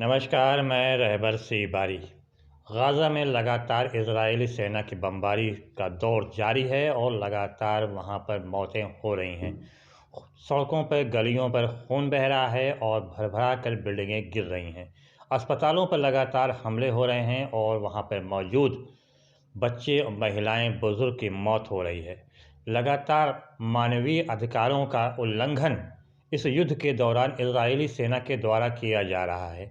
नमस्कार, मैं रहबर सी बारी। गाज़ा में लगातार इजरायली सेना की बमबारी का दौर जारी है और लगातार वहां पर मौतें हो रही हैं। सड़कों पर, गलियों पर खून बह रहा है और भरभरा कर बिल्डिंगें गिर रही हैं। अस्पतालों पर लगातार हमले हो रहे हैं और वहां पर मौजूद बच्चे और महिलाएं, बुजुर्ग की मौत हो रही है। लगातार मानवीय अधिकारों का उल्लंघन इस युद्ध के दौरान इजरायली सेना के द्वारा किया जा रहा है।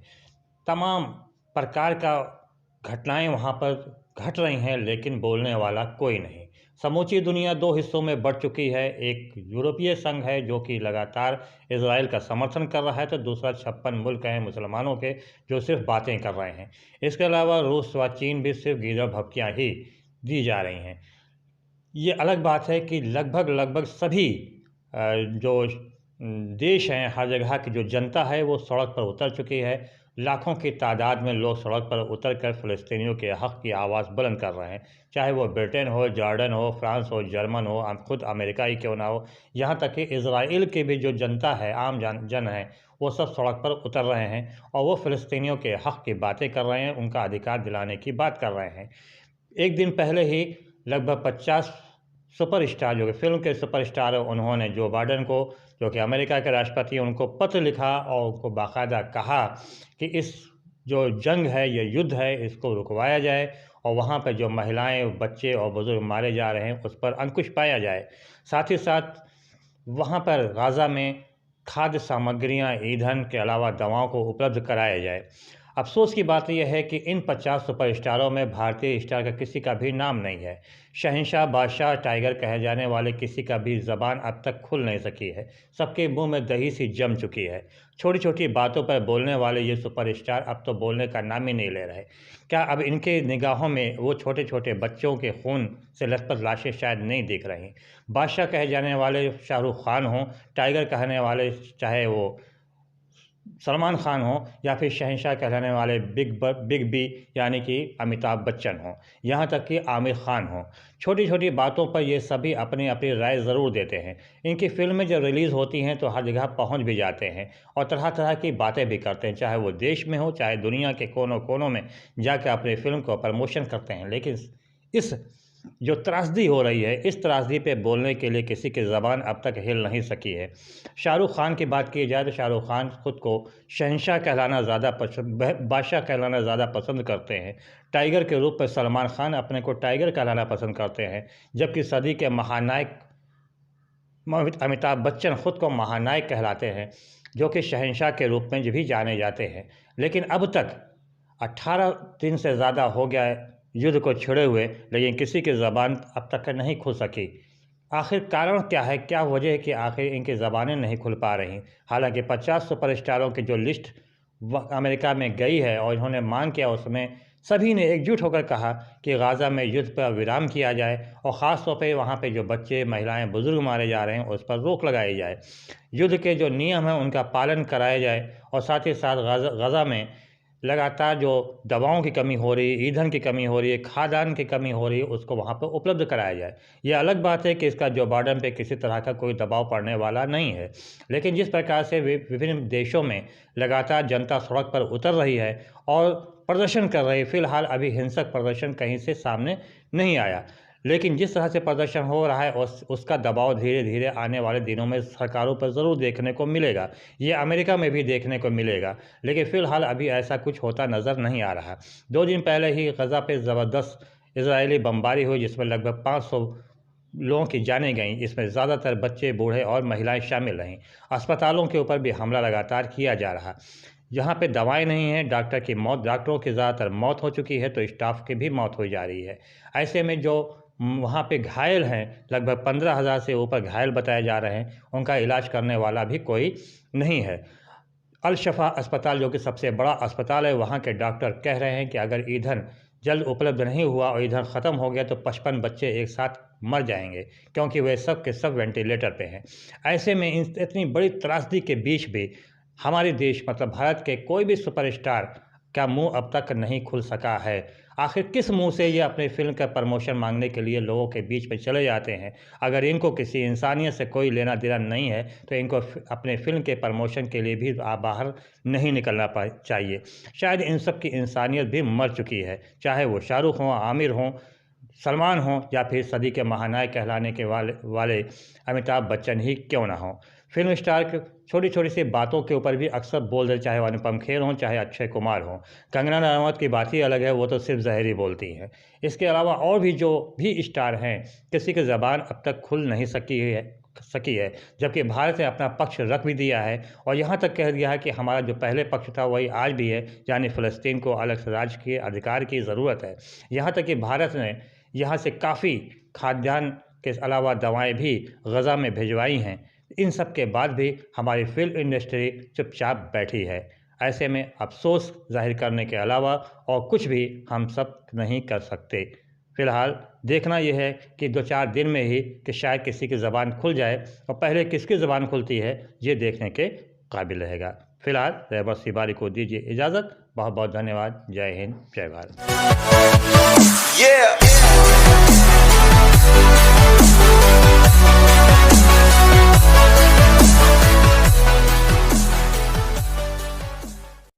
तमाम प्रकार का घटनाएं वहां पर घट रही हैं, लेकिन बोलने वाला कोई नहीं। समूची दुनिया दो हिस्सों में बढ़ चुकी है। एक यूरोपीय संघ है जो कि लगातार इजराइल का समर्थन कर रहा है, तो दूसरा 56 मुल्क हैं मुसलमानों के जो सिर्फ बातें कर रहे हैं। इसके अलावा रूस व चीन भी सिर्फ गिरह भपकियाँ ही दी जा रही हैं। ये अलग बात है कि लगभग लगभग सभी जो देश हैं, हर जगह की जो जनता है वो सड़क पर उतर चुकी है। लाखों की तादाद में लोग सड़क पर उतर कर फ़लस्तीनियों के हक़ की आवाज़ बुलंद कर रहे हैं। चाहे वो ब्रिटेन हो, जॉर्डन हो, फ्रांस हो, जर्मन हो, खुद अमेरिका ही क्यों ना हो। यहाँ तक कि इजराइल की भी जो जनता है, आम जन है, वो सब सड़क पर उतर रहे हैं और वो फ़लस्तीनियों के हक़ की बातें कर रहे हैं, उनका अधिकार दिलाने की बात कर रहे हैं। एक दिन पहले ही लगभग 50 सुपरस्टार, जो कि फ़िल्म के सुपरस्टार हैं, उन्होंने जो बाइडेन को, जो कि अमेरिका के राष्ट्रपति हैं, उनको पत्र लिखा और उनको बाकायदा कहा कि इस जो जंग है, ये युद्ध है, इसको रुकवाया जाए और वहाँ पे जो महिलाएं, बच्चे और बुज़ुर्ग मारे जा रहे हैं, उस पर अंकुश पाया जाए। साथ ही साथ वहाँ पर गाज़ा में खाद्य सामग्रियाँ, ईंधन के अलावा दवाओं को उपलब्ध कराया जाए। अफ़सोस की बात यह है कि इन 50 सुपरस्टारों में भारतीय स्टार का किसी का भी नाम नहीं है। शहंशाह, बादशाह, टाइगर कहे जाने वाले किसी का भी ज़बान अब तक खुल नहीं सकी है। सबके मुंह में दही सी जम चुकी है। छोटी-छोटी बातों पर बोलने वाले ये सुपरस्टार अब तो बोलने का नाम ही नहीं ले रहे। क्या अब इनके निगाहों में वो छोटे-छोटे बच्चों के खून से लथपथ लाशें शायद नहीं दिख रही? बादशाह कहे जाने वाले शाहरुख खान हों, टाइगर कहने वाले चाहे वो सलमान खान हो, या फिर शहंशाह कहलाने वाले बिग बी यानी कि अमिताभ बच्चन हों, यहाँ तक कि आमिर खान हों। छोटी-छोटी बातों पर ये सभी अपनी-अपनी राय ज़रूर देते हैं। इनकी फ़िल्में जब रिलीज़ होती हैं तो हर जगह पहुँच भी जाते हैं और तरह-तरह की बातें भी करते हैं, चाहे वो देश में हो, चाहे दुनिया के कोनों-कोनों में जाकर अपनी फ़िल्म को प्रमोशन करते हैं। लेकिन इस जो त्रासदी हो रही है, इस त्रासदी पे बोलने के लिए किसी की ज़बान अब तक हिल नहीं सकी है। शाहरुख खान की बात की जाए तो शाहरुख खान खुद को शहंशाह कहलाना ज़्यादा पसंद, बादशाह कहलाना ज़्यादा पसंद करते हैं। टाइगर के रूप में सलमान खान अपने को टाइगर कहलाना पसंद करते हैं, जबकि सदी के महानायक अमिताभ बच्चन खुद को महानायक कहलाते हैं, जो कि शहंशाह के रूप में भी जाने जाते हैं। लेकिन अब तक 18 दिन से ज़्यादा हो गया है युद्ध को छिड़े हुए, लेकिन किसी की ज़बान अब तक नहीं खुल सकी। आखिर कारण क्या है? क्या वजह है कि आखिर इनकी ज़बानें नहीं खुल पा रहीं? हालांकि 50 सुपरस्टारों की जो लिस्ट अमेरिका में गई है और इन्होंने मांग किया, उसमें सभी ने एकजुट होकर कहा कि गाज़ा में युद्ध पर विराम किया जाए और ख़ास तौर पे वहाँ पे जो बच्चे, महिलाएं, बुज़ुर्ग मारे जा रहे हैं, उस पर रोक लगाई जाए। युद्ध के जो नियम हैं उनका पालन कराया जाए और साथ ही साथ गाज़ा में लगातार जो दवाओं की कमी हो रही है, ईंधन की कमी हो रही है, खाद्यान्न की कमी हो रही है, उसको वहाँ पर उपलब्ध कराया जाए। ये अलग बात है कि इसका जो बाइडेन पे किसी तरह का कोई दबाव पड़ने वाला नहीं है। लेकिन जिस प्रकार से विभिन्न देशों में लगातार जनता सड़क पर उतर रही है और प्रदर्शन कर रही है, फ़िलहाल अभी हिंसक प्रदर्शन कहीं से सामने नहीं आया। लेकिन जिस तरह से प्रदर्शन हो रहा है उसका दबाव धीरे-धीरे आने वाले दिनों में सरकारों पर ज़रूर देखने को मिलेगा। ये अमेरिका में भी देखने को मिलेगा, लेकिन फ़िलहाल अभी ऐसा कुछ होता नज़र नहीं आ रहा। 2 दिन पहले ही गज़ा पे ज़बरदस्त इज़राइली बमबारी हुई, जिसमें लगभग 500 लोगों की जानें गईं। इसमें ज़्यादातर बच्चे, बूढ़े और महिलाएँ शामिल रहीं। अस्पतालों के ऊपर भी हमला लगातार किया जा रहा। जहाँ पे दवाएँ नहीं हैं, डॉक्टरों की ज़्यादातर मौत हो चुकी है, तो स्टाफ की भी मौत हो जा रही है। ऐसे में जो वहाँ पे घायल हैं, लगभग 15,000 से ऊपर घायल बताए जा रहे हैं, उनका इलाज करने वाला भी कोई नहीं है। अल शफ़ा अस्पताल, जो कि सबसे बड़ा अस्पताल है, वहाँ के डॉक्टर कह रहे हैं कि अगर ईंधन जल्द उपलब्ध नहीं हुआ और ईंधन ख़त्म हो गया तो 55 बच्चे एक साथ मर जाएंगे, क्योंकि वे सब के सब वेंटिलेटर पे हैं। ऐसे में इतनी बड़ी त्रासदी के बीच भी हमारे देश, मतलब भारत के कोई भी सुपरस्टार का मुंह अब तक नहीं खुल सका है। आखिर किस मुंह से ये अपनी फ़िल्म का प्रमोशन मांगने के लिए लोगों के बीच में चले जाते हैं। अगर इनको किसी इंसानियत से कोई लेना देना नहीं है तो इनको अपने फ़िल्म के प्रमोशन के लिए भी बाहर नहीं निकलना चाहिए। शायद इन सब की इंसानियत भी मर चुकी है, चाहे वो शाहरुख हों, आमिर हों, सलमान हों या फिर सदी के महानायक कहलाने के वाले अमिताभ बच्चन ही क्यों ना हों। फिल्म स्टार की छोटी छोटी सी बातों के ऊपर भी अक्सर बोल देते, चाहे वो अनुपम खेर हों चाहे अक्षय कुमार हों। कंगना रनावत की बात ही अलग है, वो तो सिर्फ ज़हर ही बोलती हैं। इसके अलावा और भी जो भी स्टार हैं, किसी की ज़बान अब तक खुल नहीं सकी है, जबकि भारत ने अपना पक्ष रख भी दिया है और यहाँ तक कह दिया है कि हमारा जो पहले पक्ष था वही आज भी है, यानी फ़लस्तीन को अलग से राज्य के अधिकार की ज़रूरत है। यहाँ तक कि भारत ने यहाँ से काफ़ी खाद्यान्न के अलावा दवाएं भी गज़ा में भिजवाई हैं। इन सब के बाद भी हमारी फिल्म इंडस्ट्री चुपचाप बैठी है। ऐसे में अफसोस जाहिर करने के अलावा और कुछ भी हम सब नहीं कर सकते। फ़िलहाल देखना यह है कि 2-4 दिन में ही कि शायद किसी की ज़बान खुल जाए और पहले किसकी ज़बान खुलती है ये देखने के काबिल रहेगा। फ़िलहाल रहमत सिबारी को दीजिए इजाज़त। बहुत बहुत धन्यवाद। जय हिंद, जय भारत।